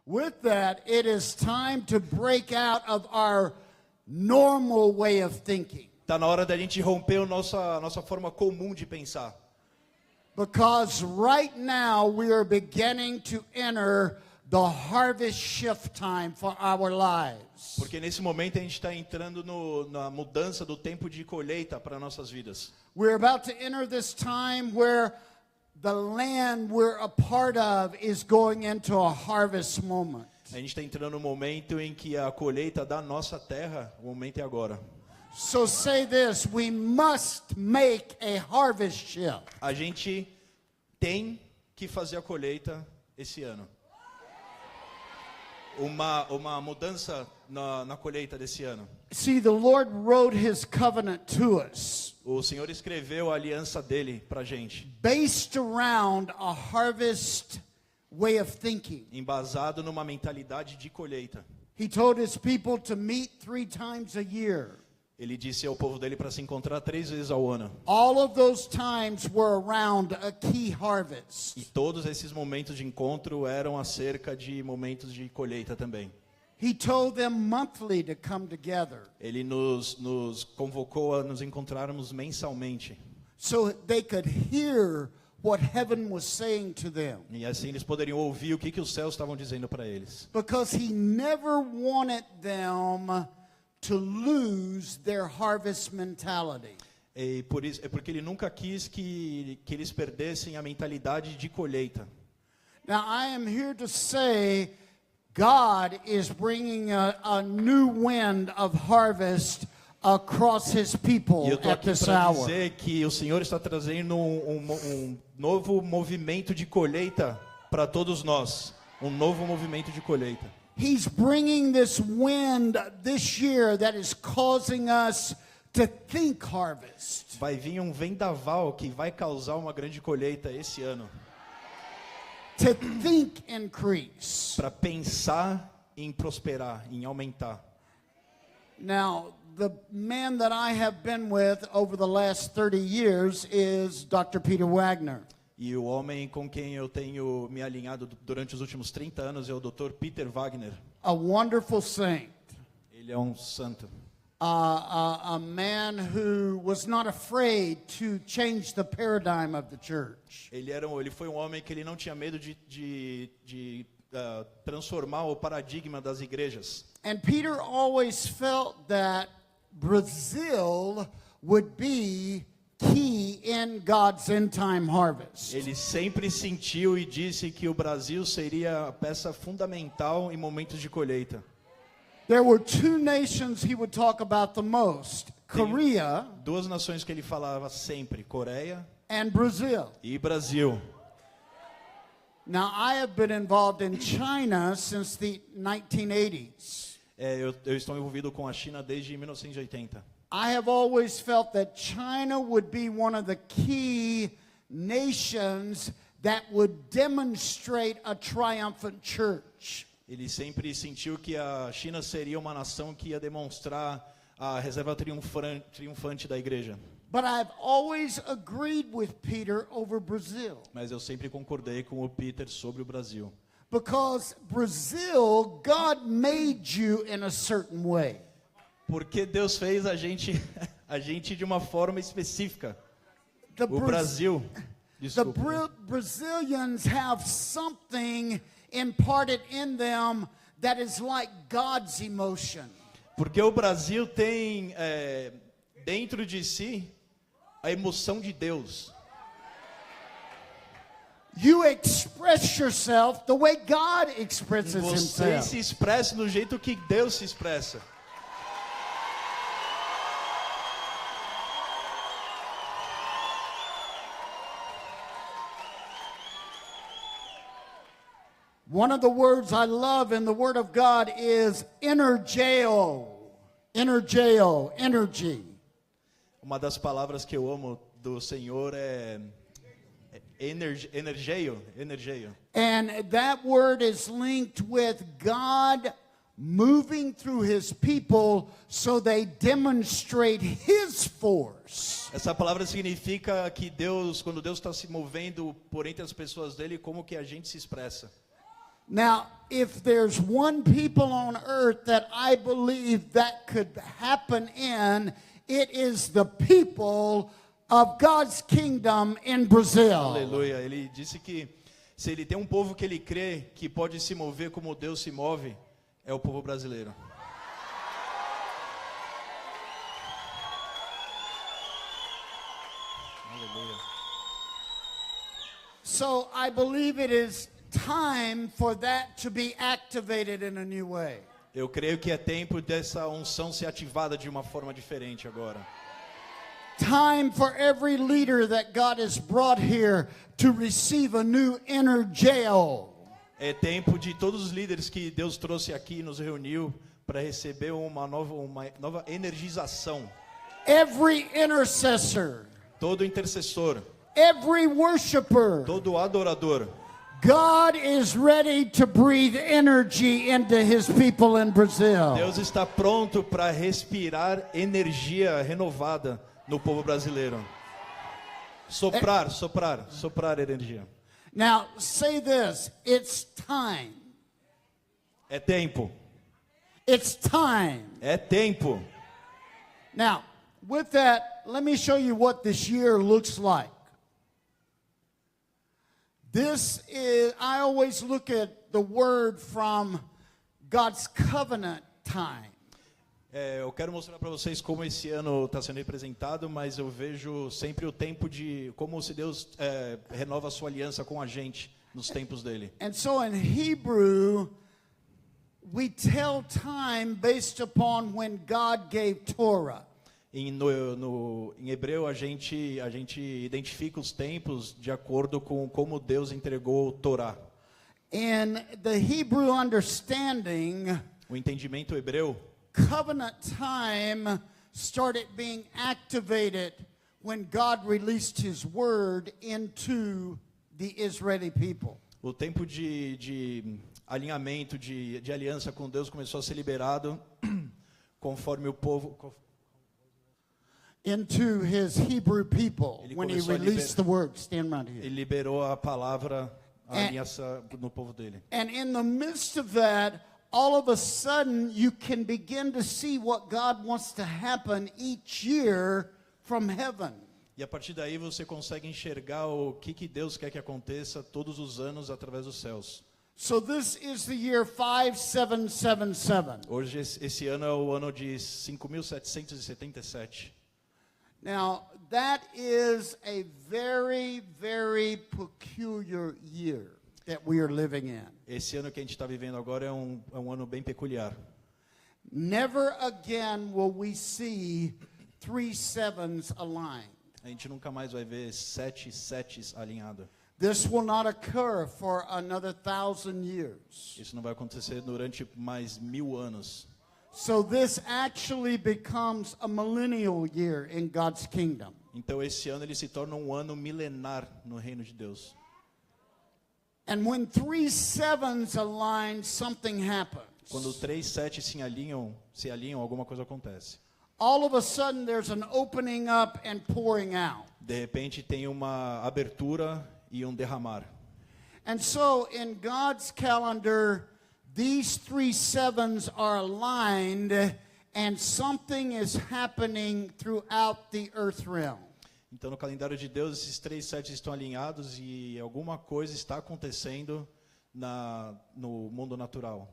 With that, it is time to break out of our normal way of thinking. Tá na hora da gente romper a nossa forma comum de pensar. Because right now we are beginning to enter the harvest shift time for our lives. Porque nesse momento a gente está entrando na mudança do tempo de colheita para nossas vidas. We're about to enter this time where the land we're a part of is going into a harvest moment. A gente está entrando no momento em que a colheita da nossa terra, o momento é agora. So say this, we must make a harvest shift. A gente tem que fazer a colheita esse ano. Uma mudança na colheita desse ano. See, the Lord wrote his covenant to us, O Senhor escreveu a aliança dele para a gente, based around a harvest way of thinking. embasado numa mentalidade de colheita. He told his people to meet 3 times a year. Ele disse ao povo dele para se encontrar 3 vezes ao ano. All of those times were around a key harvest. E todos esses momentos de encontro eram acerca de momentos de colheita também. He told them monthly to come together Ele nos convocou a nos encontrarmos mensalmente. so they could hear what heaven was saying to them. E assim eles poderiam ouvir o que os céus estavam dizendo para eles. Because he never wanted them to lose their harvest mentality. E por isso, é porque ele nunca quis que eles perdessem a mentalidade de colheita. Now I am here to say God is bringing a new wind of harvest across his E people eu estou at aqui this para hour. dizer que o Senhor está trazendo um novo movimento de colheita para todos nós. Um novo movimento de colheita. He's bringing this wind this year that is causing us to think harvest. Vai vir um vendaval que vai causar uma grande colheita esse ano. To think increase. Para pensar em prosperar, em aumentar. Now, the man that I have been with over the last 30 years is Dr. Peter Wagner. E o homem com quem eu tenho me alinhado durante os últimos 30 anos é o Dr. Peter Wagner. A wonderful saint. Ele é um santo. A man who was not afraid to change the paradigm of the church. Ele foi um homem que ele não tinha medo de transformar o paradigma das igrejas. And Peter always felt that Brazil would be key in God's end time harvest. Ele sempre sentiu e disse que o Brasil seria a peça fundamental em momentos de colheita. There were 2 nations he would talk about the most, Korea 2 nações que ele falava sempre, Coreia and Brazil. e Brasil. Now, I have been involved in China since the 1980s. Eu estou envolvido com a China desde 1980. I have always felt that China would be one of the key nations that would demonstrate a triumphant church. Ele sempre sentiu que a China seria uma nação que ia demonstrar a reserva triunfante da igreja. But I've always agreed with Peter over Brazil. Mas eu sempre concordei com o Peter sobre o Brasil. Because Brazil, God made you in a certain way. Porque Deus fez a gente de uma forma específica. The O Brasil, The desculpa. Brazilians have something imparted in them that is like God's emotion. Porque o Brasil tem dentro de si a emoção de Deus. You express yourself the way God expresses Você himself. se expressa do jeito que Deus se expressa. One of the words I love in the Word of God is energeo. Energeo, energy. Uma das palavras que eu amo do Senhor é energeio. And that word is linked with God moving through his people so they demonstrate his force. Essa palavra significa que Deus, quando Deus está se movendo por entre as pessoas dele, como que a gente se expressa. Now, if there's one people on earth that I believe that could happen in, it is the people of God's kingdom in Brazil. Aleluia. Ele disse que se ele tem um povo que ele crê que pode se mover como Deus se move, é o povo brasileiro. Aleluia. So I believe it is time for that to be activated in a new way. Eu creio que é tempo dessa unção ser ativada de uma forma diferente agora. Time for every leader that God has brought here to receive a new energeo. É tempo de todos os líderes que Deus trouxe aqui, nos reuniu para receber uma nova energização. Every intercessor, Todo intercessor, every worshiper, todo adorador. God is ready to breathe energy into his people in Brazil. Deus está pronto para respirar energia renovada no povo brasileiro. Soprar energia. Now, say this, it's time. É tempo. It's time. É tempo. Now, with that, let me show you what this year looks like. I always look at the word from God's covenant time. Eu quero mostrar para vocês como esse ano está sendo representado, mas eu vejo sempre o tempo de como se Deus renova a sua aliança com a gente nos tempos dele. And so in Hebrew, we tell time based upon when God gave Torah. Em hebreu, a gente identifica os tempos de acordo com como Deus entregou o Torá. In the Hebrew understanding, O entendimento hebreu, covenant time started being activated when God released his word into the Israeli people. o tempo de alinhamento, de aliança com Deus começou a ser liberado conforme o povo... Into his Hebrew people Ele when he começou a released the word. Stand right here. Ele liberou a palavra, a aliança no povo dele. And in the midst of that, all of a sudden, you can begin to see what God wants to happen each year from heaven. E a partir daí você consegue enxergar o que Deus quer que aconteça todos os anos através dos céus. So this is the year 5777. Hoje, esse ano é o ano de 5.777. Now, that is a very, very peculiar year that we are living in. Esse ano que a gente está vivendo agora é um ano bem peculiar. Never again will we see 3 sevens aligned. A gente nunca mais vai ver 7 setes alinhados. This will not occur for another 1,000 years. Isso não vai acontecer durante mais 1000 anos. So this actually becomes a millennial year in God's kingdom. Então esse ano ele se torna um ano milenar no reino de Deus. And when 3 sevens align, something happens. Quando 3 setes se alinham, alguma coisa acontece. All of a sudden there's an opening up and pouring out. De repente tem uma abertura e um derramar. And so in God's calendar, these 3 sevens are aligned and something is happening throughout the earth realm. Então no calendário de Deus esses 3 setes estão alinhados e alguma coisa está acontecendo no mundo natural.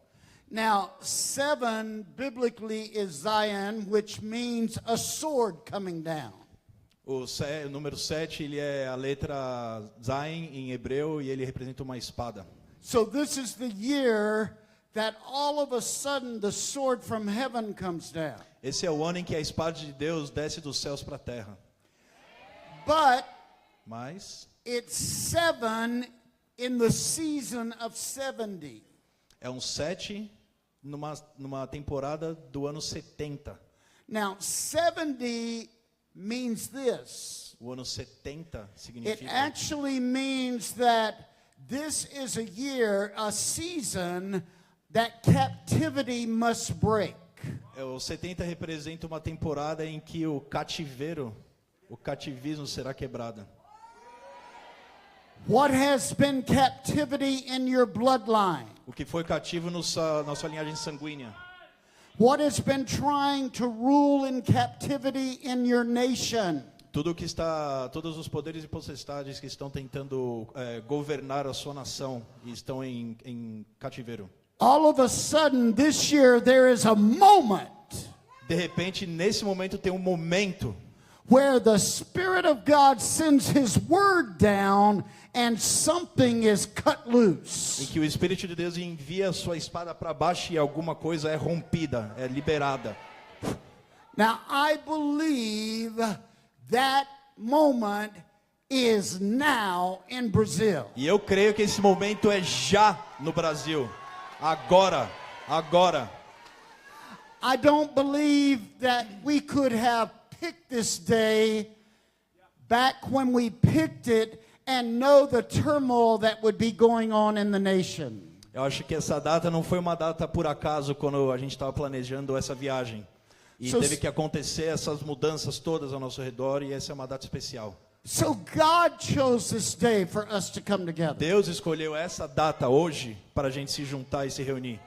Now, 7 biblically is Zion, which means a sword coming down. O número 7 ele é a letra Zain em hebreu e ele representa uma espada. So this is the year that all of a sudden the sword from heaven comes down. Esse é o ano em que a espada de Deus desce dos céus para a terra. But Mas it's 7 in the season of 70. é um 7 numa temporada do ano 70. Now, 70 means this. O ano 70 It significa actually means that this is a year, a season that captivity must break. o 70 representa uma temporada em que o cativismo será quebrado. What has been captivity in your bloodline? O que foi cativo na sua linhagem sanguínea. What has been trying to rule in captivity in your nation? Todos os poderes e potestades que estão tentando governar a sua nação e estão em cativeiro. All of a sudden, this year, there is a moment De repente, nesse momento tem um momento where the Spirit of God sends His word down and something is cut em loose. que o Espírito de Deus envia a sua espada para baixo e alguma coisa é rompida, é liberada. Now, I believe that moment is now in Brazil. E eu creio que esse momento é já no Brasil. Agora. I don't believe that we could have picked this day back when we picked it and know the turmoil that would be going on in the nation. Eu acho que essa data não foi uma data por acaso quando a gente estava planejando essa viagem. E teve que acontecer essas mudanças todas ao nosso redor e essa é uma data especial. So God chose this day for us to come together. Deus escolheu essa data hoje para a gente se juntar e se reunir.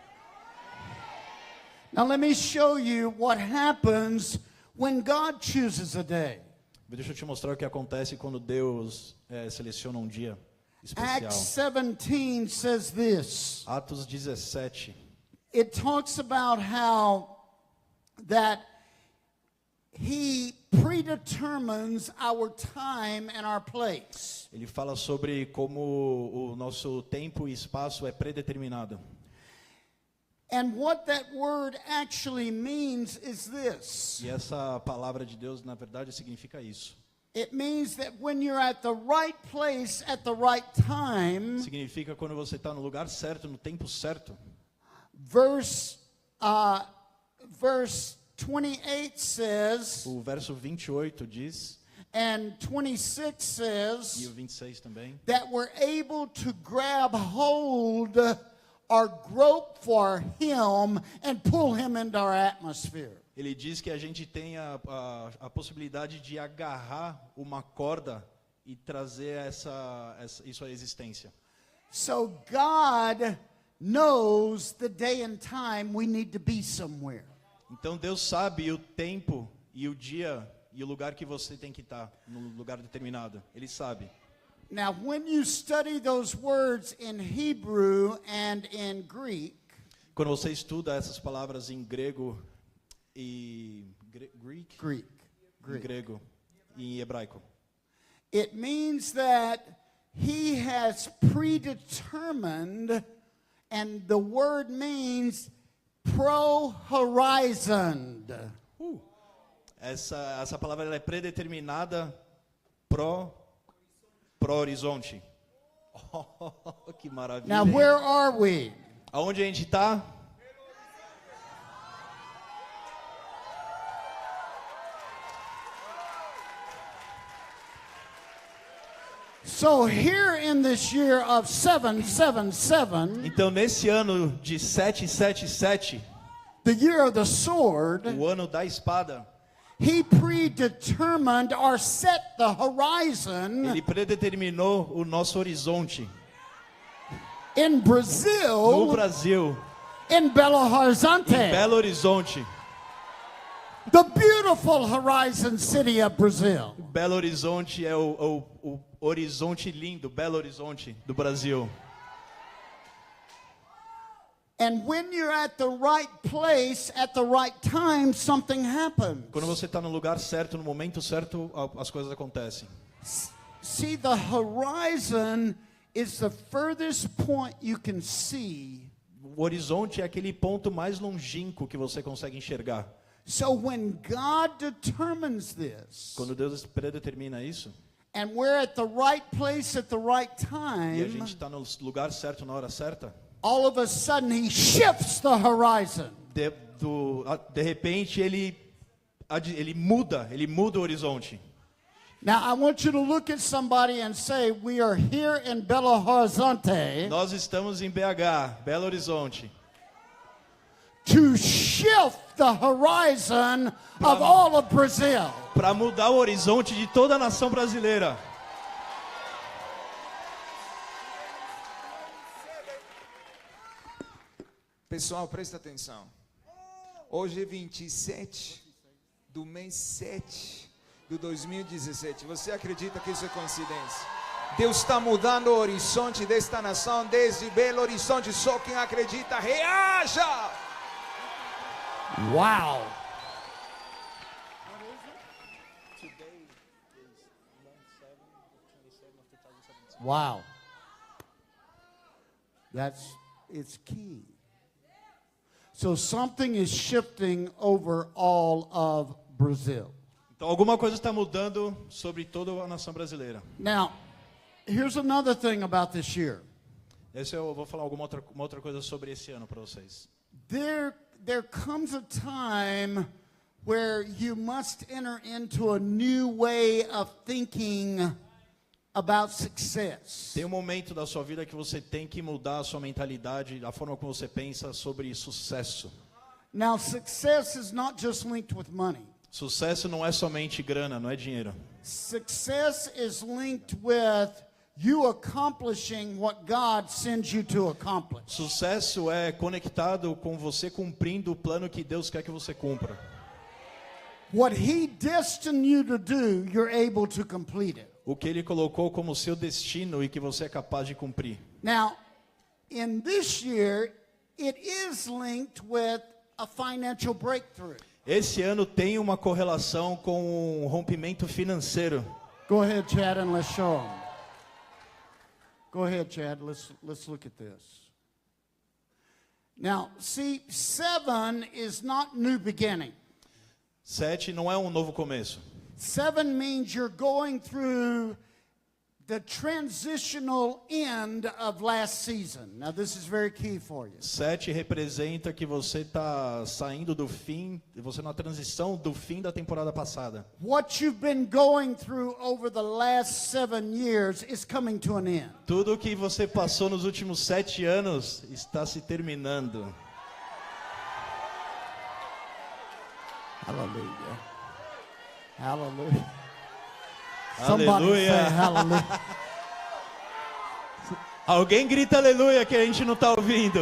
Now let me show you what happens when God chooses a day. Deixa eu te mostrar o que acontece quando Deus seleciona um dia especial. Acts 17 says this. Atos 17. It talks about how that He predetermines our time and our place. Ele fala sobre como o nosso tempo e espaço é predeterminado. And what that word actually means is this. E essa palavra de Deus, na verdade, significa isso. It means that when you're at the right place at the right time, Significa quando você está no lugar certo, no tempo certo. verse 28 says, O verso 28 diz, and 26 e o says, 26 também, that we're able to grab hold or grope for Him and pull Him into our atmosphere. ele diz que a gente tem a possibilidade de agarrar uma corda e trazer isso à existência. So God knows the day and time we need to be somewhere. Então Deus sabe o tempo e o dia e o lugar que você tem que estar, no lugar determinado. Ele sabe. Now, when you study those words in Hebrew and in Greek, Quando você estuda essas palavras em grego e em grego e em hebraico, it means that He has predetermined, and the word means pro-horizon. essa palavra ela é predeterminada pro horizonte. Oh, que maravilha. Now, where are we? Aonde a gente está? So here in this year of 777, Então nesse ano de 777, the year of the sword, o ano da espada, He predetermined or set the horizon ele predeterminou o nosso horizonte. in No Brazil, Brasil, in Belo em Horizonte, Belo Horizonte. the beautiful horizon city of Brazil. Belo Horizonte é o horizonte lindo, Belo Horizonte do Brasil. And when you're at the right place at the right time, something happens. Quando você está no lugar certo, no momento certo, as coisas acontecem. See, the horizon is the furthest point you can see. O horizonte é aquele ponto mais longínquo que você consegue enxergar. So when God determines this, Quando Deus predetermina isso, and we're at the right place at the right e a time, gente está no lugar certo na hora certa, all of a sudden He shifts the horizon. de repente ele muda o horizonte. Now I want you to look at somebody and say, we are here in Belo Horizonte Nós estamos em BH, Belo Horizonte, to shift the horizon of all of Brazil. para mudar o horizonte de toda a nação brasileira. Pessoal, presta atenção. Hoje é 27 do mês 7 de 2017. Você acredita que isso é coincidência? Deus está mudando o horizonte desta nação desde Belo Horizonte. Só quem acredita, reaja! Wow. Wow. It's key. So something is shifting over all of Brazil. Então alguma coisa está mudando sobre toda a nação brasileira. Now, here's another thing about this year. Esse eu vou falar uma outra coisa sobre esse ano para vocês. There comes a time where you must enter into a new way of thinking about success. Tem um momento da sua vida que você tem que mudar a sua mentalidade, a forma como você pensa sobre sucesso. Now, success is not just linked with money. Sucesso não é somente grana, não é dinheiro. Success is linked with you accomplishing what God sends you to accomplish. Sucesso é conectado com você cumprindo o plano que Deus quer que você cumpra. What He destined you to do, you're able to complete it. O que Ele colocou como seu destino e que você é capaz de cumprir. Now, in this year, it is linked with a financial breakthrough. Esse ano tem uma correlação com um rompimento financeiro. Go ahead, Chad, and let's show them. Go ahead, Chad. Let's look at this. Now, see, 7 is not new beginning. 7 não é um novo começo. 7 means you're going through the transitional end of last season. Now, this is very key for you. 7 representa que você está saindo do fim, você na transição do fim da temporada passada. What you've been going through over the last 7 years is coming to an end. Tudo o que você passou nos últimos 7 anos está se terminando. Hallelujah. Hallelujah. Somebody Aleluia. say hallelujah. Alguém grita aleluia que a gente não está ouvindo.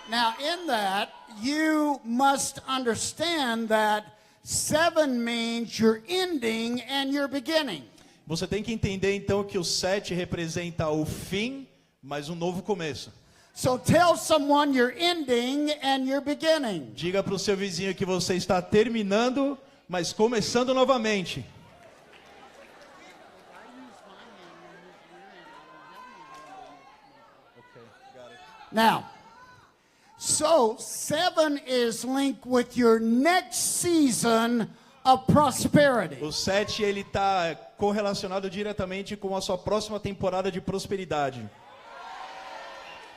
Now, in that, you must understand that 7 means you're ending and you're beginning. Você tem que entender então que o 7 representa o fim, mas um novo começo. So tell someone you're ending and you're beginning. Diga para o seu vizinho que você está terminando, mas começando novamente. Now, so 7 is linked with your next season of prosperity. O 7 ele está correlacionado diretamente com a sua próxima temporada de prosperidade.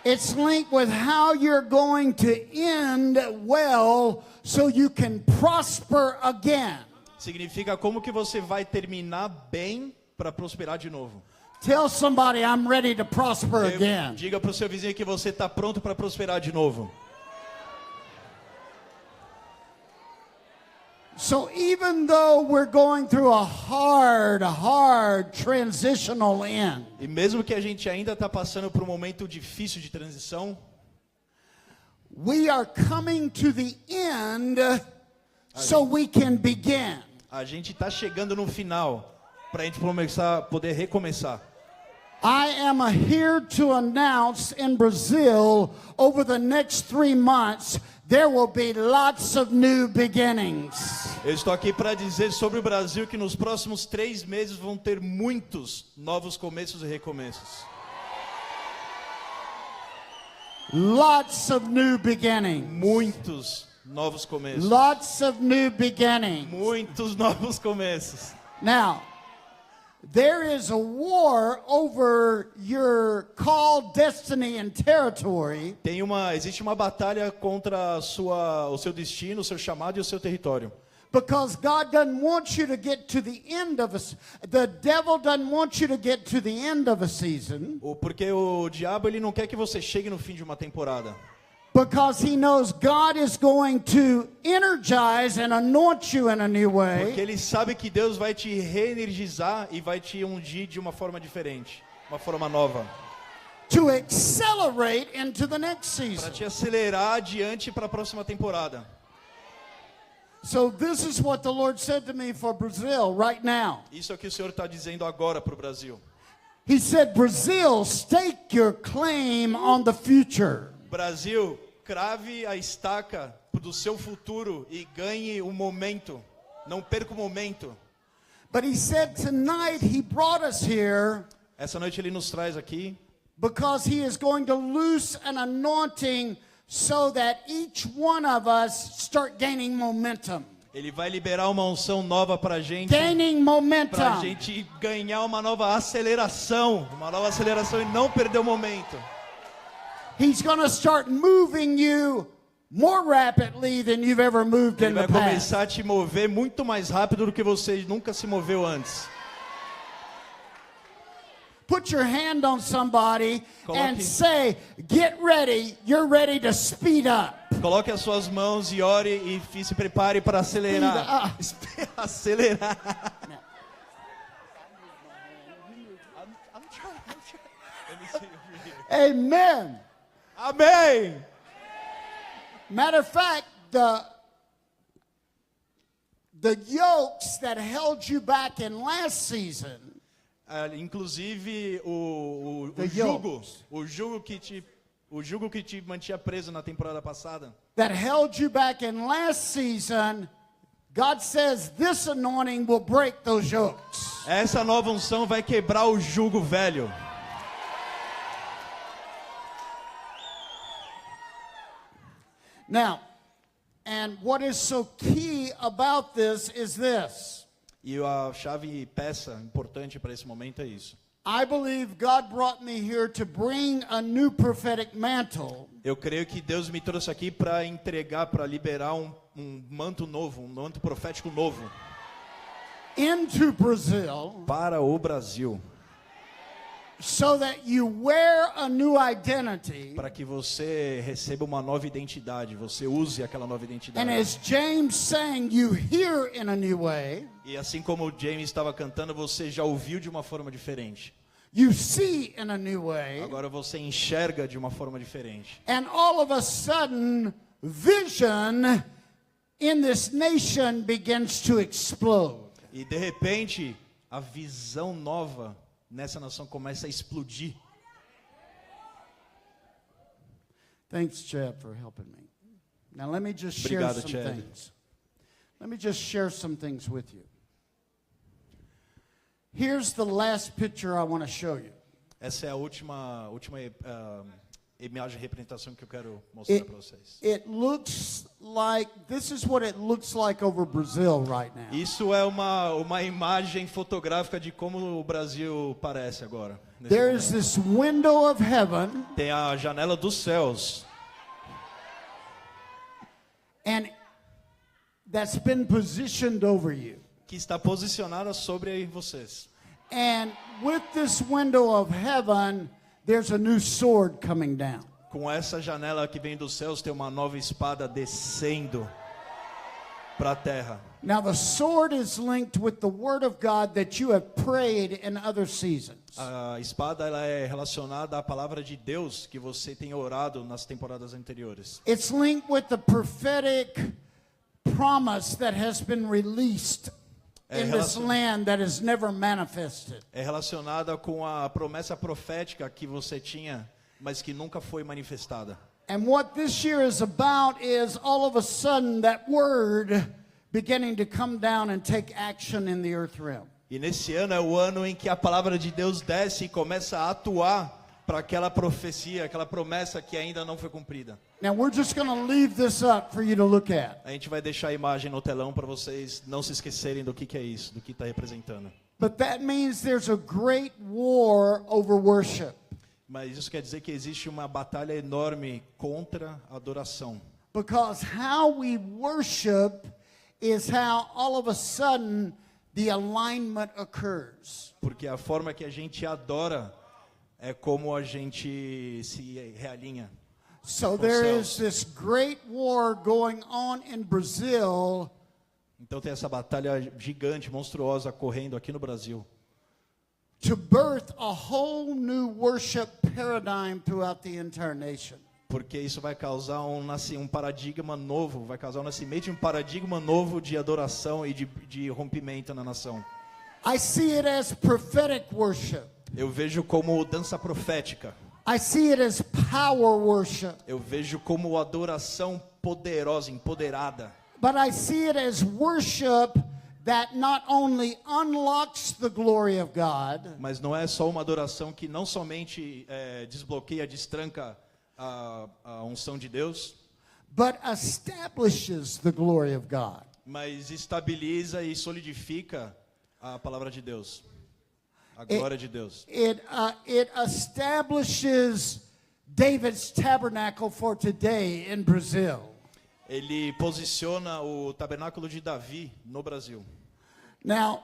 It's linked with how you're going to end well so you can prosper again. Significa como que você vai terminar bem para prosperar de novo. Tell somebody I'm ready to prosper again. Diga para o seu vizinho que você está pronto para prosperar de novo. So even though we're going through a hard transitional end, E mesmo que a gente ainda está passando por um momento difícil de transição, we are coming to the end so we can begin. a gente está chegando no final para a gente poder recomeçar. I am here to announce in Brazil over the next 3 months there will be lots of new beginnings. Eu estou aqui para dizer sobre o Brasil que nos próximos 3 meses vão ter muitos novos começos e recomeços. Lots of new beginnings. Muitos novos começos. Lots of new beginnings. Muitos novos começos. Now, there is a war over your call, destiny, and territory Existe uma batalha contra o seu destino, o seu chamado e o seu território. because God doesn't want you to get to the end of the devil doesn't want you to get to the end of a season Porque o diabo ele não quer que você chegue no fim de uma temporada. because he knows God is going to energize and anoint you in a new way. Porque ele sabe que Deus vai te reenergizar e vai te ungir de uma forma diferente. uma forma nova, to accelerate into the next para season. te acelerar adiante para a próxima temporada. So this is what the Lord said to me for Brazil right now. Isso é o que o Senhor está dizendo agora para o Brasil. He said, Brazil, stake your claim on the future. Brasil, crave a estaca do seu futuro e ganhe o momento. Não perca o momento. But he said tonight he brought us here Essa noite ele nos traz aqui because he is going to loose an anointing so that each one of us start gaining momentum. Ele vai liberar uma unção nova para a gente. Gaining Para a momentum. gente ganhar uma nova aceleração e não perder o momento. He's going to start moving you more rapidly than you've ever moved Ele in vai the past. começar a te mover muito mais rápido do que você nunca se moveu antes. Put your hand on somebody and Coloque- say, get ready, you're ready to speed up. Coloque as suas mãos e ore e se prepare para acelerar. Acelerar. Amen. Amém. Matter of fact, the yokes that held you back in last season, Inclusive o The jugo, yokes. o jugo que te mantinha preso na temporada passada, that held you back in last season, God says this anointing will break those yokes. essa nova unção vai quebrar o jugo velho. Now, and what is so key about this is this. E a chave peça importante para esse momento é isso. I believe God brought me here to bring a new prophetic mantle Eu creio que Deus me trouxe aqui para entregar, para liberar um manto novo, um manto profético novo into Brazil para o Brasil, so that you wear a new identity. para que você receba uma nova identidade, você use aquela nova identidade. And as James sang, you hear in a new way, E assim como o James estava cantando, você já ouviu de uma forma diferente. you see in a new way, Agora você enxerga de uma forma diferente. and all of a sudden, vision in this nation begins to explode. E de repente, a visão nova nessa nação começa a explodir. Thanks, Chad, for helping me. Now let me just share Obrigado, some Chad. things. Let me just share some things with you. Here's the last picture I want to show you. Essa é a última imagem, representação que eu quero mostrar para vocês. It looks like, this is what it looks like over Brazil right now. Isso é uma imagem fotográfica de como o Brasil parece agora. nesse There is momento. this window of heaven, Tem a janela dos céus, and that's been positioned over you. que está posicionada sobre vocês. And with this window of heaven, there's a new sword coming down. Com essa janela que vem dos céus, tem uma nova espada descendo para a terra. Now, the sword is linked with the word of God that you have prayed in other seasons. A espada ela é relacionada à palavra de Deus que você tem orado nas temporadas anteriores. It's linked with the prophetic promise that has been released in this land that is never manifested. É relacionada com a promessa profética que você tinha, mas que nunca foi manifestada. And what this year is about is all of a sudden that word beginning to come down and take action in the earth realm. E nesse ano é o ano em que a palavra de Deus desce e começa a atuar para aquela profecia, aquela promessa que ainda não foi cumprida. Now we're just going to leave this up for you to look at. A gente vai deixar a imagem no telão para vocês não se esquecerem do que é isso, do que está representando. But that means there's a great war over worship. Mas isso quer dizer que existe uma batalha enorme contra a adoração. Because how we worship is how all of a sudden the alignment occurs. Porque a forma que a gente adora é como a gente se realinha. So Com there céus. is this great war going on in Brazil, Então tem essa batalha gigante, monstruosa, correndo aqui no Brasil. to birth a whole new worship paradigm throughout the entire nation. Porque isso vai causar um paradigma novo, vai causar o nascimento de um paradigma novo de adoração e de rompimento na nação. I see it as prophetic worship. Eu vejo como dança profética. I see it as power worship. Eu vejo como adoração poderosa, empoderada. But I see it as worship that not only unlocks the glory of God, Mas não é só uma adoração que não somente desbloqueia, destranca a unção de Deus, but establishes the glory of God. mas estabiliza e solidifica a palavra de Deus, a glória de Deus. It establishes David's tabernacle for today in Brazil. Ele posiciona o tabernáculo de Davi no Brasil. Now,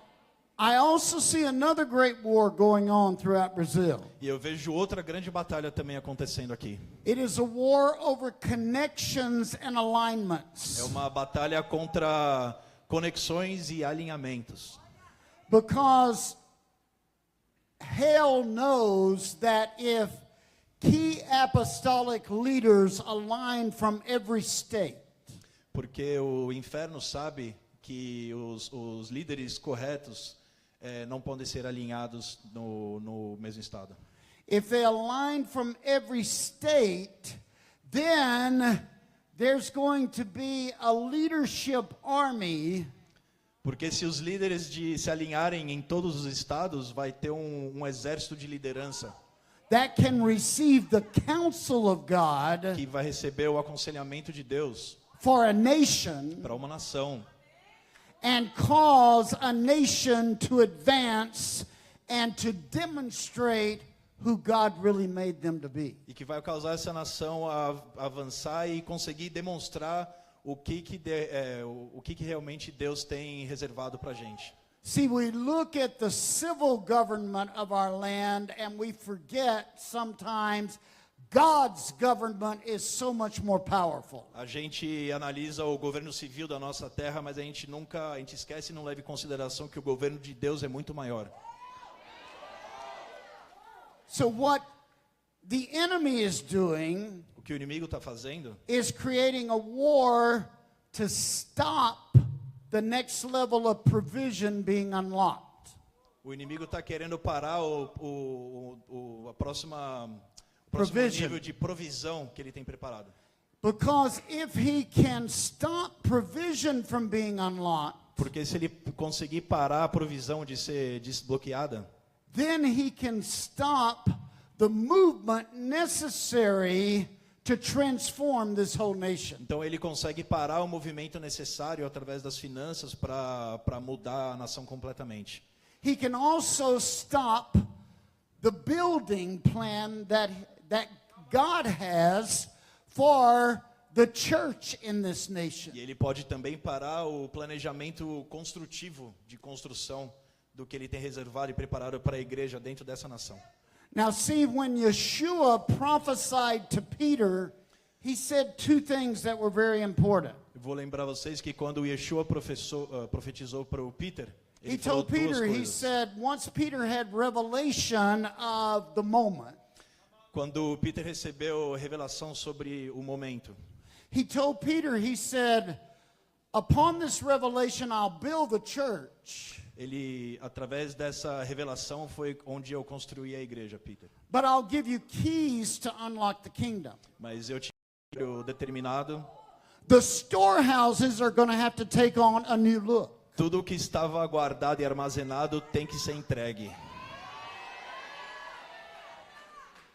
I also see another great war going on throughout Brazil. E eu vejo outra grande batalha também acontecendo aqui. It is a war over connections and alignments. É uma batalha contra conexões e alinhamentos. Because hell knows that if key apostolic leaders align from every state, Porque o inferno sabe que os líderes corretos não podem ser alinhados no mesmo estado. if they align from every state, then there's going to be a leadership army Porque se os líderes se alinharem em todos os estados, vai ter um exército de liderança that can receive the counsel of God que vai receber o aconselhamento de Deus for a nation para uma nação. and cause a nation to advance and to demonstrate who God really made them to be. E que vai causar essa nação a avançar e conseguir demonstrar o que realmente Deus tem reservado para a gente. See, we look at the civil government of our land and we forget sometimes God's government is so much more powerful. A gente analisa o governo civil da nossa terra, mas a gente esquece e não leva em consideração que o governo de Deus é muito maior. So what the enemy is doing O que o inimigo está fazendo is creating a war to stop the next level of provision being unlocked. O inimigo está querendo parar o próximo Provision. nível de provisão que ele tem preparado. Because if he can stop provision from being unlocked, Porque se ele conseguir parar a provisão de ser desbloqueada, then he can stop the movement necessary to transform this whole nation. então ele consegue parar o movimento necessário através das finanças para mudar a nação completamente. He can also stop the building plan that God has for the church in this nation. E ele pode também parar o planejamento construtivo de construção do que ele tem reservado e preparado para a igreja dentro dessa nação. Now see, when Yeshua prophesied to Peter, he said two things that were very important. Eu vou lembrar vocês que quando o Yeshua profetizou para o Peter, He ele falou told duas Peter, he coisas. said, once Peter had revelation of the moment, Quando o Peter recebeu revelação sobre o momento, he told Peter, he said, upon this revelation I'll build the church, ele, através dessa revelação, foi onde eu construí a igreja, Peter. but I'll give you keys to unlock the kingdom. Mas eu tinha um determinado, The storehouses are going to have to take on a new look. tudo o que estava guardado e armazenado tem que ser entregue.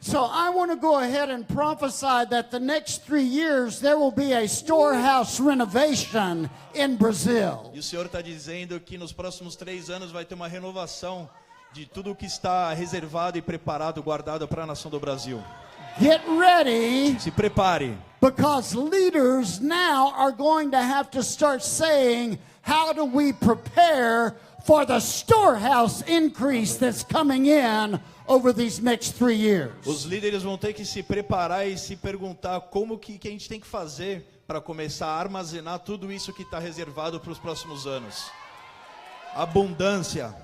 So I want to go ahead and prophesy that the next 3 years there will be a storehouse renovation in Brazil. E o Senhor está dizendo que nos próximos 3 anos vai ter uma renovação de tudo o que está reservado e preparado, guardado para a nação do Brasil. Get ready, Se prepare, because leaders now are going to have to start saying, how do we prepare for the storehouse increase that's coming in over these next 3 years? os líderes vão ter que se preparar e se perguntar como que a gente tem que fazer para começar a armazenar tudo isso que está reservado para os próximos anos. Abundância.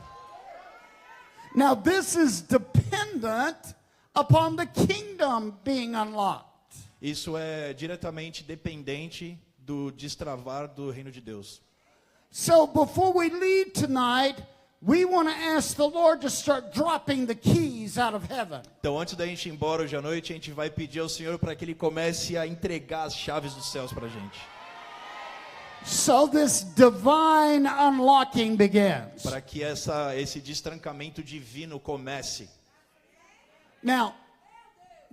Now, this is dependent upon the kingdom being unlocked. Isso é diretamente dependente do destravar do reino de Deus. So, before we leave tonight, we want to ask the Lord to start dropping the keys out of heaven. Então, antes da gente ir embora hoje à noite, a gente vai pedir ao Senhor para que Ele comece a entregar as chaves dos céus para a gente. So this divine unlocking begins. Para que esse destrancamento divino comece. Now,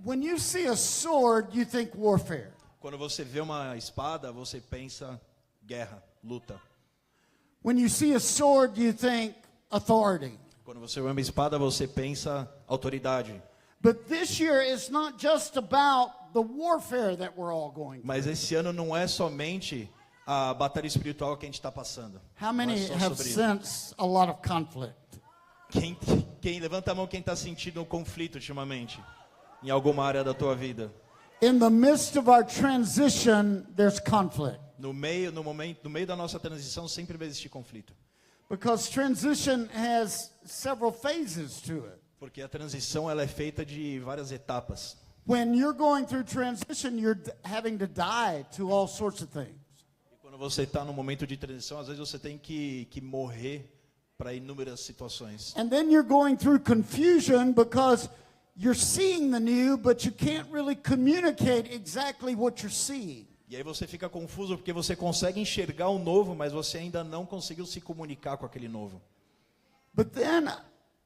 when you see a sword, you think warfare. Quando você vê uma espada, você pensa guerra, luta. When you see a sword, you think authority. Quando você vê uma espada, você pensa autoridade. But this year is not just about the warfare that we're all going through. Mas esse ano não é somente a batalha espiritual que a gente está passando. How Não é many só have sobre isso. sensed a lot of conflict? Quem levanta a mão, quem está sentindo um conflito ultimamente em alguma área da tua vida? In the midst of our transition, there's conflict. No meio da nossa transição sempre vai existir conflito, Because transition has several phases to it. porque a transição ela é feita de várias etapas. When you're going through transition, you're having to die to all sorts of things. E quando você está no momento de transição, às vezes você tem que morrer para inúmeras situações. And then you're going through confusion because you're seeing the new, but you can't really communicate exactly what you're seeing. E aí você fica confuso porque você consegue enxergar o novo, mas você ainda não conseguiu se comunicar com aquele novo. But then,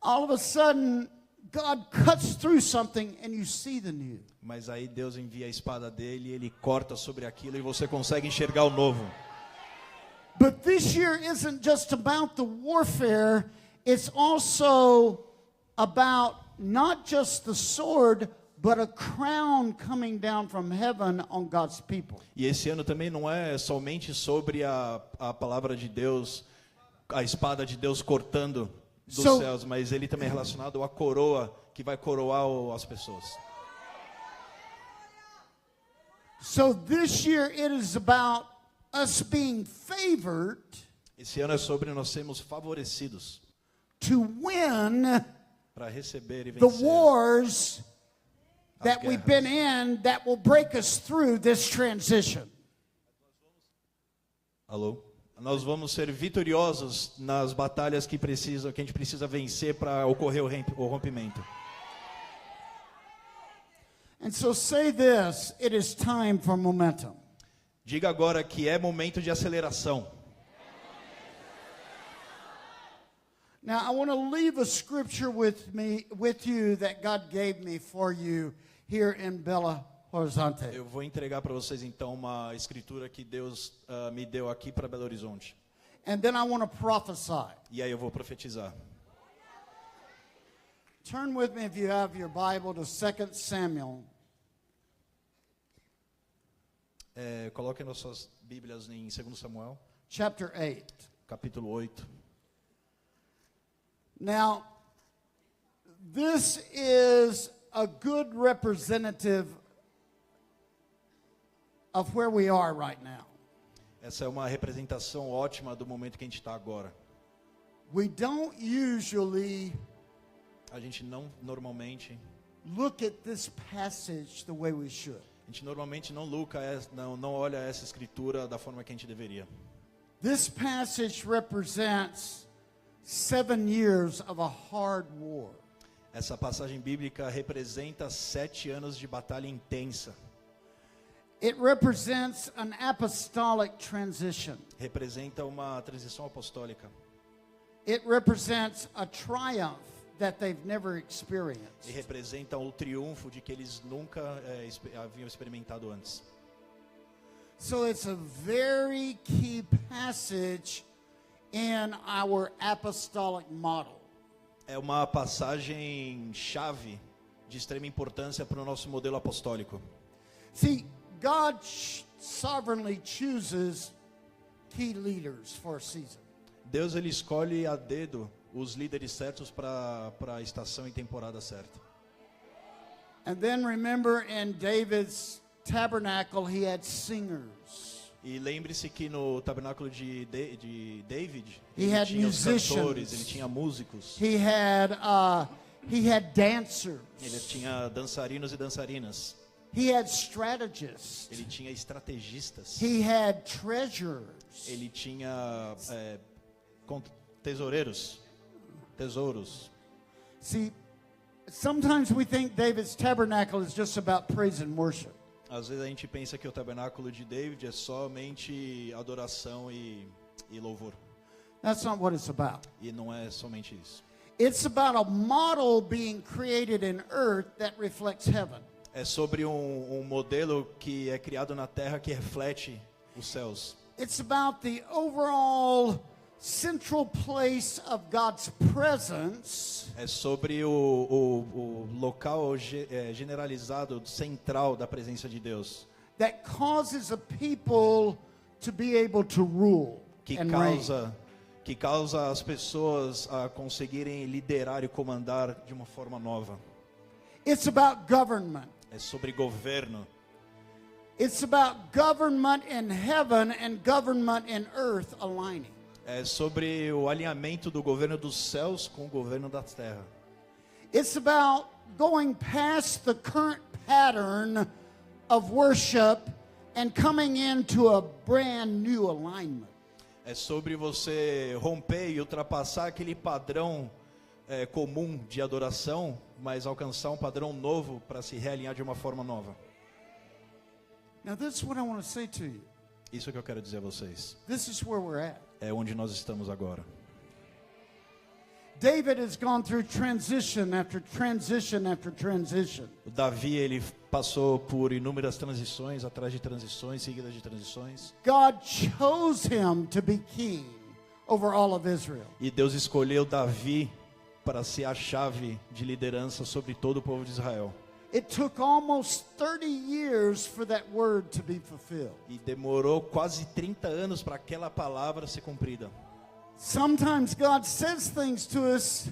all of a sudden, God cuts through something and you see the new. Mas aí Deus envia a espada dele, ele corta sobre aquilo e você consegue enxergar o novo. But this year isn't just about the warfare, it's also about not just the sword, but a crown coming down from heaven on God's people. E esse ano também não é somente sobre a palavra de Deus, a espada de Deus cortando dos céus, mas ele também é relacionado à coroa que vai coroar as pessoas. So this year it is about us being favored Esse ano é sobre nós sermos favorecidos to win para receber e the vencer wars as that we've been guerras. in that will break us through this transition. Alô? Nós vamos ser vitoriosos nas batalhas que a gente precisa vencer para ocorrer o rompimento. And so say this, it is time for momentum. Diga agora que é momento de aceleração. Now I want to leave a scripture with you that God gave me for you here in Belo Horizonte. Eu vou entregar para vocês então uma escritura que Deus me deu aqui para Belo Horizonte. And then I want to prophesy. E aí eu vou profetizar. Turn with me, if you have your Bible, to 2 Samuel. Coloquem nas suas Bíblias em 2 Samuel, Chapter 8. capítulo 8. Now, this is a good representative of where we are right now. Essa é uma representação ótima do momento que a gente está agora. We don't usually A gente normalmente look at this passage the way we should. não olha essa escritura da forma que a gente deveria. This passage represents 7 years of a hard war. Essa passagem bíblica representa 7 anos de batalha intensa. It represents an apostolic transition. Representa uma transição apostólica. It represents a triumph that they've never experienced. E representa o triunfo de que eles nunca haviam experimentado antes. So it's a very key passage in our apostolic model. É uma passagem chave de extrema importância para o nosso modelo apostólico. See, God sovereignly chooses key leaders for a season. Deus ele escolhe a dedo os líderes certos para a estação e temporada certa. And then remember, in David's tabernacle he had singers. E lembre-se que no tabernáculo de David, He ele had tinha os musicians. cantores, ele tinha músicos, He had dancers. ele tinha dançarinos e dançarinas, He had strategists. ele tinha estrategistas, He had treasurers. ele tinha tesoureiros. See, sometimes we think David's tabernacle is just about praise and worship. Às vezes a gente pensa que o tabernáculo de David é somente adoração e louvor. That's not what it's about. E não é somente isso. It's about a model being created in earth that reflects heaven. É sobre um modelo que é criado na terra que reflete os céus. It's about the overall central place of God's presence É sobre o local generalizado, central da presença de Deus. that causes a people to be able to rule Que and reign. causa as pessoas a conseguirem liderar e comandar de uma forma nova. It's about government. É sobre governo. It's about government in heaven and government in earth aligning. É sobre o alinhamento do governo dos céus com o governo da terra. It's about going past the current pattern of worship and coming into a brand new alignment. É sobre você romper e ultrapassar aquele padrão comum de adoração, mas alcançar um padrão novo para se realinhar de uma forma nova. Now, this is what I want to say to you. Isso que eu quero dizer a vocês. This is where we're at. É onde nós estamos agora. David has gone through transition after transition after transition. O Davi, ele passou por inúmeras transições, atrás de transições, seguidas de transições. God chose him to be king over all of Israel. E Deus escolheu Davi para ser a chave de liderança sobre todo o povo de Israel. It took almost 30 years for that word to be fulfilled. E demorou quase 30 anos para aquela palavra ser cumprida. Sometimes God says things to us,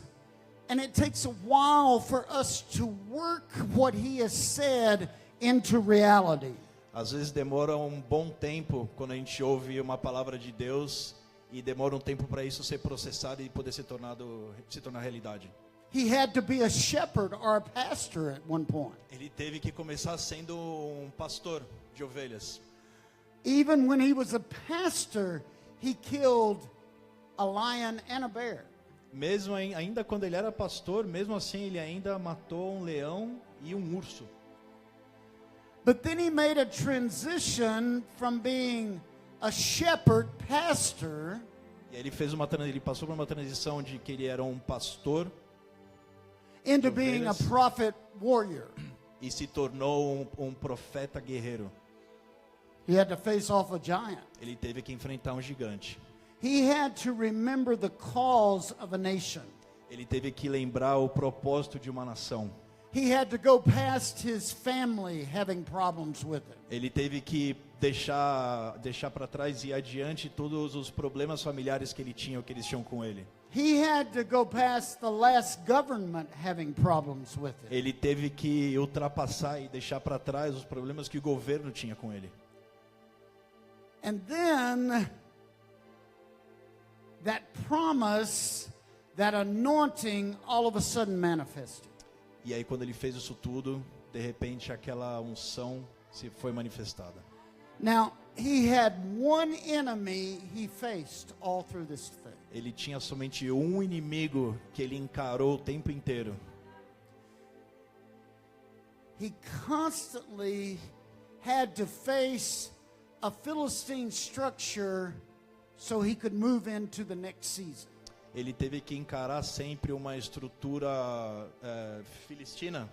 and it takes a while for us to work what He has said into reality. Às vezes demora um bom tempo quando a gente ouve uma palavra de Deus e demora um tempo para isso ser processado e poder se tornar realidade. He had to be a shepherd or a pastor at one point. Ele teve que começar sendo um pastor de ovelhas. Even when he was a pastor, he killed a lion and a bear. Mesmo ainda quando ele era pastor, mesmo assim ele ainda matou um leão e um urso. But then he made a transition from being a shepherd pastor E aí ele passou por uma transição de que ele era um pastor into being a ovelhas. prophet warrior. E se tornou um profeta guerreiro. He had to face off a giant. Ele teve que enfrentar um gigante. He had to remember the cause of a nation. Ele teve que lembrar o propósito de uma nação. He had to go past his family having problems with it. Ele teve que deixar para trás e adiante todos os problemas familiares que ele tinha, ou que eles tinham com ele. He had to go past the last government having problems with it. Ele teve que ultrapassar e deixar para trás os problemas que o governo tinha com ele. And then that promise, that anointing all of a sudden manifested. E aí quando ele fez isso tudo, de repente aquela unção se foi manifestada. Now, he had one enemy he faced all through this thing. Ele tinha somente um inimigo que ele encarou o tempo inteiro. He constantly had to face a Philistine structure so he could move into the next season. Ele teve que encarar sempre uma estrutura filistina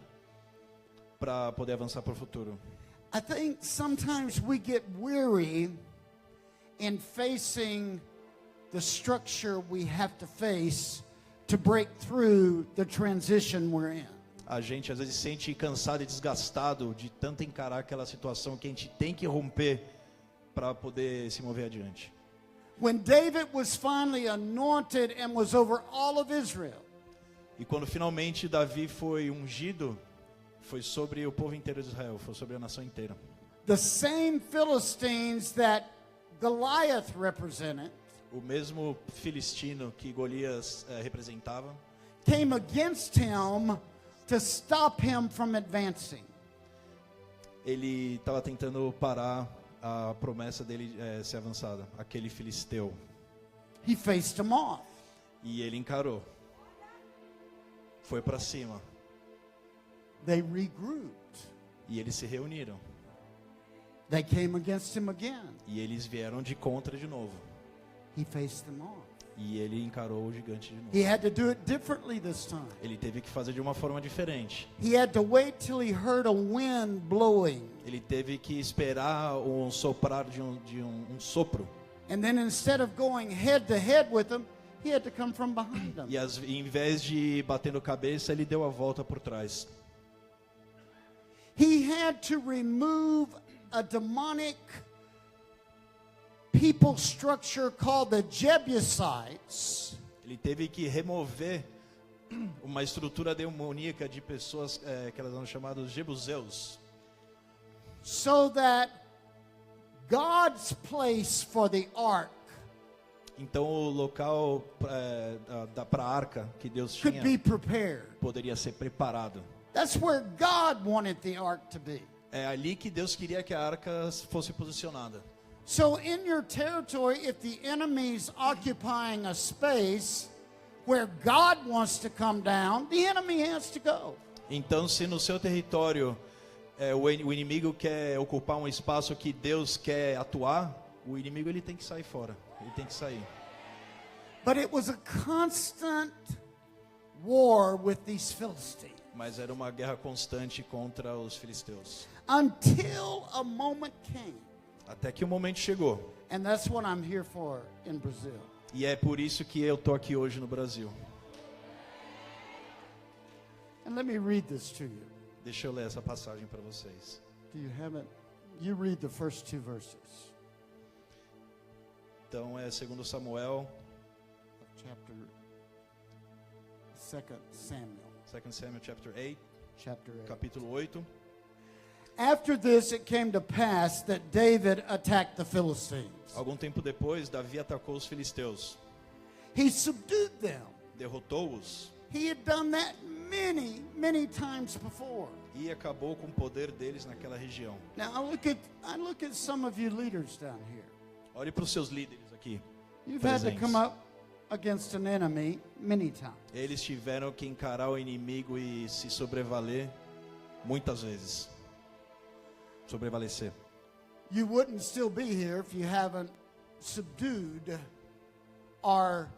para poder avançar para o futuro. I think sometimes we get weary in facing the structure we have to face to break through the transition we're in. A gente às vezes se sente cansado e desgastado de tanto encarar aquela situação que a gente tem que romper para poder se mover adiante. When David was finally anointed and was over all of Israel, E quando finalmente Davi foi ungido, foi sobre o povo inteiro de Israel, foi sobre a nação inteira. the same Philistines that Goliath represented, o mesmo filistino que Golias representava, came against him to stop him from advancing. ele estava tentando parar a promessa dele ser avançada, aquele filisteu. He faced him off. E ele encarou. Foi para cima. They regrouped. E eles se reuniram. They came against him again. E eles vieram de contra de novo. He faced them off. E ele encarou o gigante de novo. He had to do it differently this time. Ele teve que fazer de uma forma diferente. He had to wait till he heard a wind blowing. Ele teve que esperar um soprar de um sopro. And then instead of going head to head with him, he had to come from behind him. E em vez de ir batendo cabeça, ele deu a volta por trás. He had to remove a demonic people structure called the Jebusites. Ele teve que remover uma estrutura demoníaca de pessoas que elas eram chamadas jebuseus, So that God's place for the ark então o local para a arca que Deus could tinha be prepared. poderia ser preparado. That's where God wanted the ark to be. É ali que Deus queria que a arca fosse posicionada. So in your territory, if the enemy's occupying a space where God wants to come down, the enemy has to go. Então, se no seu território o inimigo quer ocupar um espaço que Deus quer atuar, o inimigo ele tem que sair fora. Ele tem que sair. But it was a constant war with these Philistines Mas era uma guerra constante contra os filisteus. until a moment came. Até que o momento chegou. And that's what I'm here for in Brazil. E é por isso que eu tô aqui hoje no Brasil. And let me read this to you. Deixa eu ler essa passagem para vocês. Do you have it? You read the first two verses. Então é 2 Samuel, Chapter 2 Samuel, 2 Samuel chapter 8, chapter 8. capítulo 8. After this it came to pass that David attacked the Philistines. Algum tempo depois, Davi atacou os filisteus. He subdued them. Derrotou-os He had done that many times before. e acabou com o poder deles naquela região. Now I look at some of you leaders down here. Olhe para os seus líderes aqui. You've had to presentes. come up against an enemy many times. Eles tiveram que encarar o inimigo e se sobrevaler muitas vezes. Sobrevalecer. You wouldn't still be here if you haven't subdued or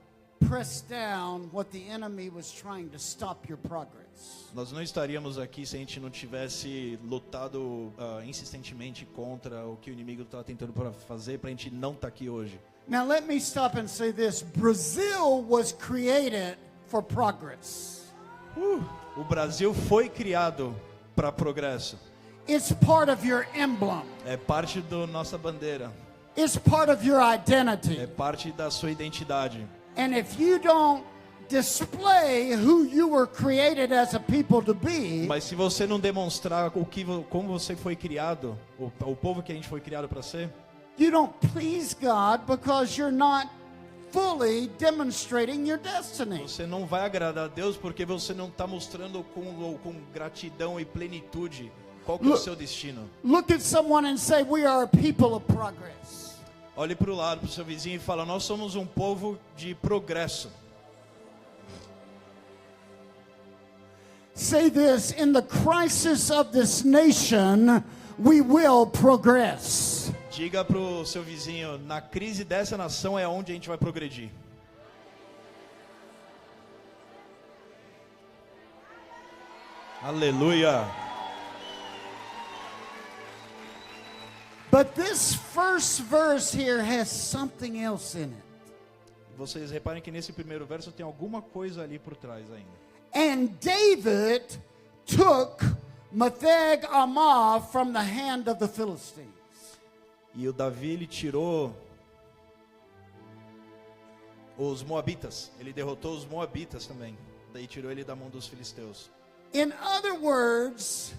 pressed down what the enemy was trying to stop your progress. Nós não estaríamos aqui se a gente não tivesse lutado insistentemente contra o que o inimigo está tentando fazer para a gente não estar aqui hoje. Now let me stop and say this. Brazil was created for progress. O Brasil foi criado para progresso. It's part of your emblem. É parte da nossa bandeira. It's part of your identity. É parte da sua identidade. And if you don't display who you were created as a people to be, Mas se você não demonstrar como você foi criado, o povo que a gente foi criado para ser, you don't please God because you're not fully demonstrating your destiny. você não vai agradar a Deus porque você não está mostrando com gratidão e plenitude qual que é o seu destino. Look at someone and say, we are a people of progress. Olhe para o lado, para o seu vizinho e fala, nós somos um povo de progresso. Say this, in the crisis of this nation, we will progress. Diga para o seu vizinho, na crise dessa nação é onde a gente vai progredir. Aleluia. But this first verse here has something else in it. Vocês reparem que nesse primeiro verso tem alguma coisa ali por trás ainda. And David took Metheg Ammah from the hand of the Philistines. E o Davi, ele tirou os moabitas. Ele derrotou os moabitas também. Daí tirou ele da mão dos filisteus. In other words,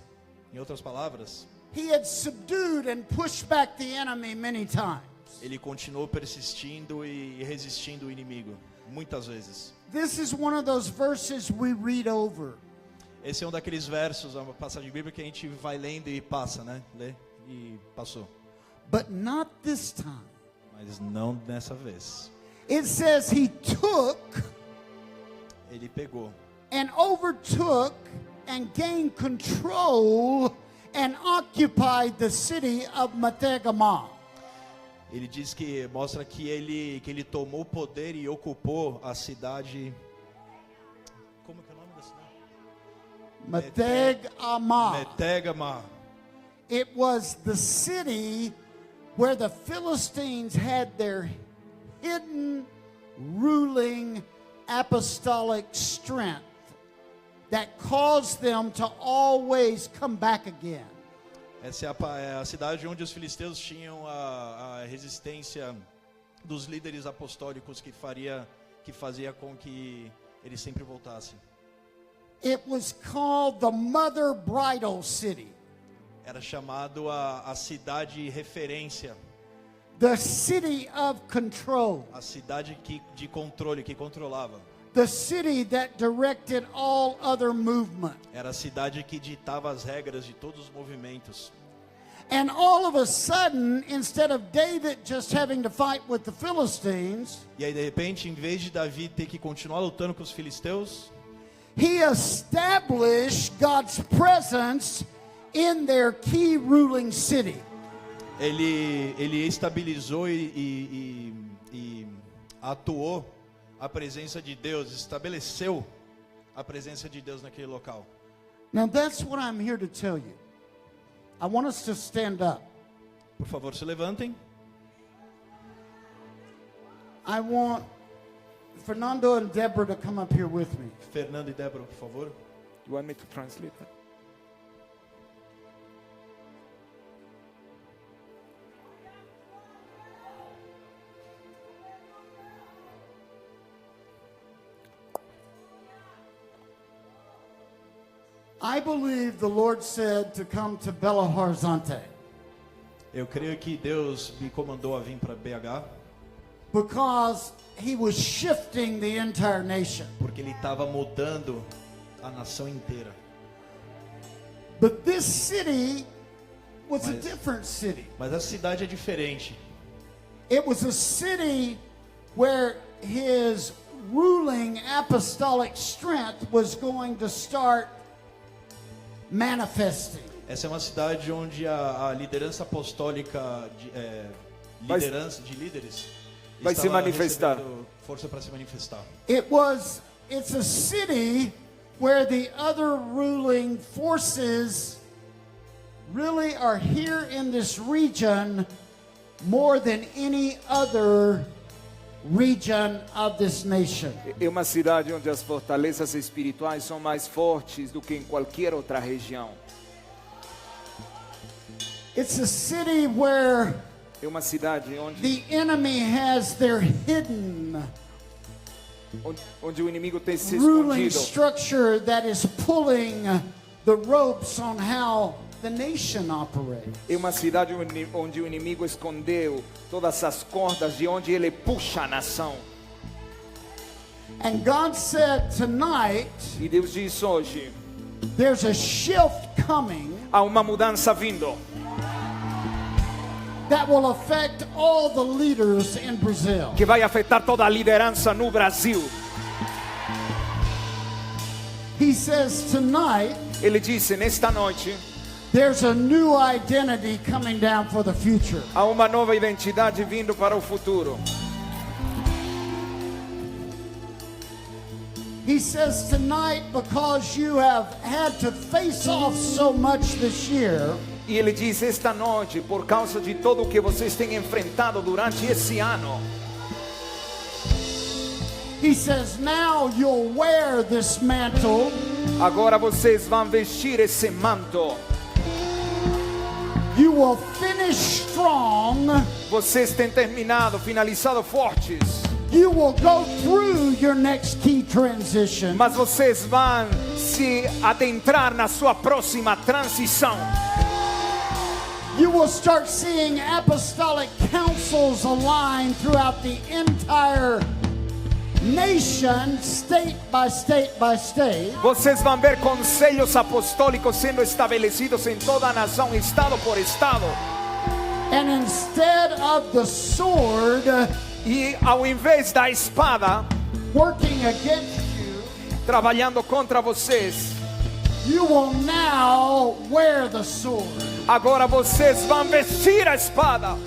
Em outras palavras, he had subdued and pushed back the enemy many times. Ele continuou persistindo e resistindo o inimigo, muitas vezes. This is one of those verses we read over. Esse é um daqueles versos, uma passagem bíblica que a gente vai lendo e passa, né? Lê e passou. But not this time. Mas não dessa vez. It says he took Ele pegou and overtook and gained control and occupied the city of Metegamah. Ele diz que mostra que ele tomou o poder e ocupou a cidade. Como que é o nome da cidade? Metegamah. Metegamah. It was the city where the Philistines had their hidden ruling apostolic strength that caused them to always come back again. Essa é a cidade onde os filisteus tinham a resistência dos líderes apostólicos que fazia com que eles sempre voltassem. It was called the Mother Bridal City, Era chamado a cidade referência, the city of control, a cidade de controle, que controlava. the city that directed all other movement. Era a cidade que ditava as regras de todos os movimentos. And all of a sudden, instead of David just having to fight with the Philistines, E aí, de repente, em vez de Davi ter que continuar lutando com os filisteus, he established God's presence in their key ruling city. ele estabilizou e atuou a presença de Deus, estabeleceu a presença de Deus naquele local. Now that's what I'm here to tell you. I want us to stand up. Por favor, se levantem. I want Fernando and Deborah to come up here with me. Fernando e Débora, por favor. You want me to translate that? I believe the Lord said to come to Belo Horizonte Eu creio que Deus me comandou a vir para BH, because he was shifting the entire nation. porque Ele estava mudando a nação inteira. But this city was a Mas- different city. Mas a cidade é diferente. It was a city where his ruling apostolic strength was going to start manifesting. Essa é uma cidade onde a liderança apostólica, Vai- liderança de líderes, vai se estava manifestar. recebendo força para se manifestar. It's a city where the other ruling forces really are here in this region more than any other region of this nation. É uma cidade onde as fortalezas espirituais são mais fortes do que em qualquer outra região. It's a city where É uma cidade the enemy has their hidden onde o inimigo tem se ruling escondido. structure that is pulling the ropes on how the nation operates. É uma cidade onde o inimigo escondeu todas as cordas de onde ele puxa a nação. And God said tonight, E Deus diz hoje, there's a shift coming há uma mudança vindo that will affect all the leaders in Brazil. que vai afetar toda a liderança no Brasil. He says tonight, Ele disse, nesta noite, there's a new identity coming down for the future. há uma nova identidade vindo para o futuro. He says tonight, because you have had to face off so much this year, E ele diz, esta noite, por causa de tudo o que vocês têm enfrentado durante esse ano, he says now you'll wear this mantle agora vocês vão vestir esse manto. You will finish strong. Vocês têm terminado, finalizado fortes. You will go through your next key transition. Mas vocês vão se adentrar na sua próxima transição. you will start seeing apostolic councils align throughout the entire nation, state by state by state. Vocês vão ver conselhos apostólicos sendo estabelecidos em toda a nação, estado por estado. And instead of the sword E ao invés da espada working against you, trabalhando contra vocês, you will now wear the sword. agora vocês vão vestir a espada.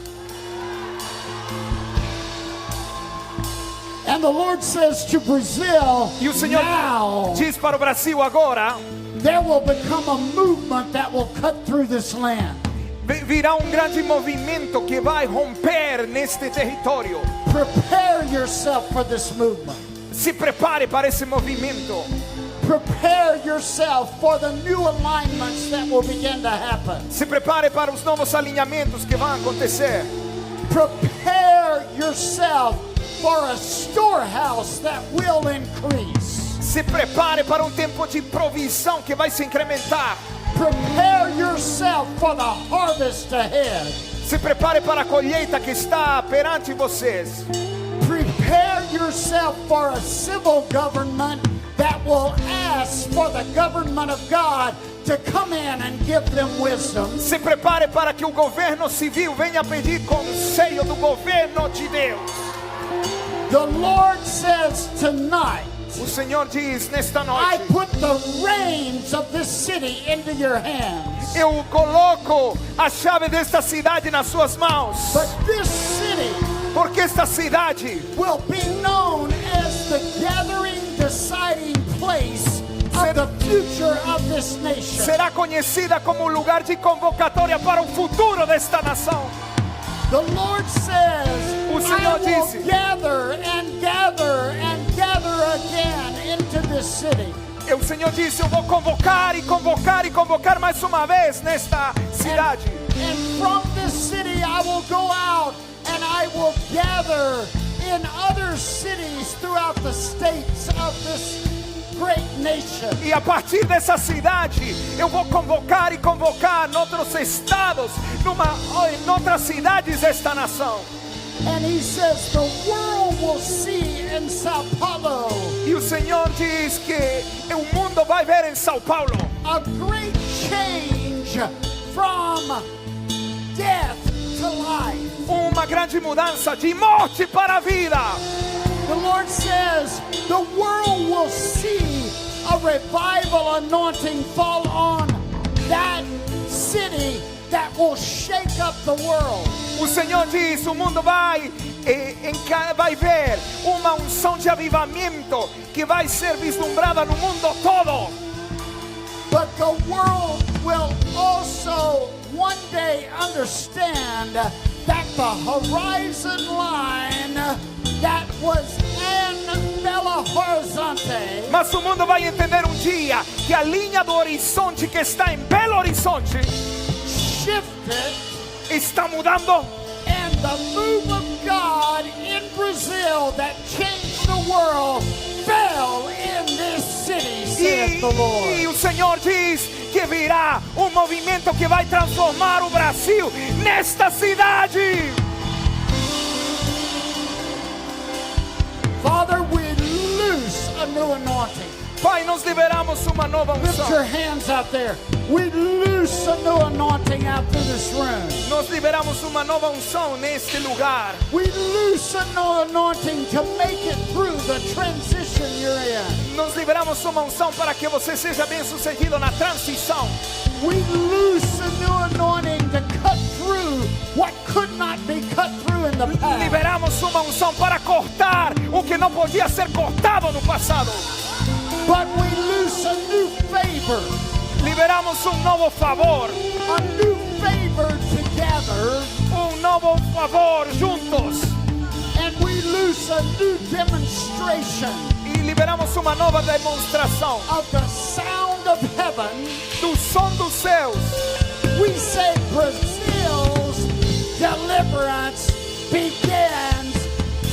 And the Lord says to Brazil, E o Senhor now diz para o Brasil agora: there will become a movement that will cut through this land. virá grande movimento que vai romper neste território. Prepare yourself for this movement. Se prepare para esse movimento. Prepare yourself for the new alignments that will begin to happen. Se prepare para os novos alinhamentos que vão acontecer. Prepare yourself for a storehouse that will increase. Se prepare para tempo de provisão que vai se incrementar. Prepare yourself for the harvest ahead. Se prepare para a colheita que está perante vocês. Prepare yourself for a civil government that will ask for the government of God to come in and give them wisdom. Se prepare para que o governo civil venha pedir conselho do governo de Deus. The Lord says tonight, O Senhor diz nesta I noite: put the reins of this city into your hands. eu coloco a chave desta cidade nas suas mãos. But this city Porque esta cidade will be known as the gathering, deciding place of the future of this nation. será conhecida como um lugar de convocatória para o futuro desta nação. The Lord says, O Senhor I will disse, gather and gather and gather again into this city. O Senhor disse: eu vou convocar e convocar e convocar mais uma vez nesta cidade. And from this city I will go out and I will gather in other cities throughout the states of this great nation. E a partir dessa cidade, eu vou convocar e convocar em outros estados, em outras cidades desta nação. And he says the world will see in Sao Paulo E o Senhor diz que o mundo vai ver em São Paulo a great change from death to life. uma grande mudança de morte para a vida. The Lord says the world will see a revival anointing fall on that city that will shake up the world. O Senhor diz: o mundo vai ver uma unção de avivamento que vai ser vislumbrada no mundo todo. But the world will also one day understand that the horizon line that was in Belo Horizonte Mas o mundo vai entender dia que a linha do horizonte que está em Belo Horizonte shifted, está mudando. and the move of God in Brazil that changed the world fell in this city, saith the Lord. E o Senhor diz que virá movimento que vai transformar o Brasil nesta cidade. Father, we loose a new anointing. Pai, nós liberamos uma nova Lift unção. your hands out there. We loose a new anointing out through this room. Nós liberamos uma nova unção neste lugar. We loose a new anointing to make it through the transition you're in. Nós liberamos uma unção para que você seja bem-sucedido na transição. We loose a new anointing to cut through what could not be cut through in the past. Liberamos uma unção para cortar o que não podia ser cortado no passado. But we loose a new favor. Liberamos novo favor, A new favor together. novo favor juntos. And we loose a new demonstration E liberamos uma nova demonstração of the sound of heaven. do som dos céus. We say Brazil's deliverance begins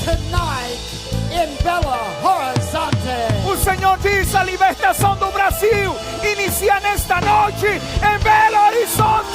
tonight in Belo Horizonte. O Senhor diz: a libertação do Brasil inicia nesta noite em Belo Horizonte.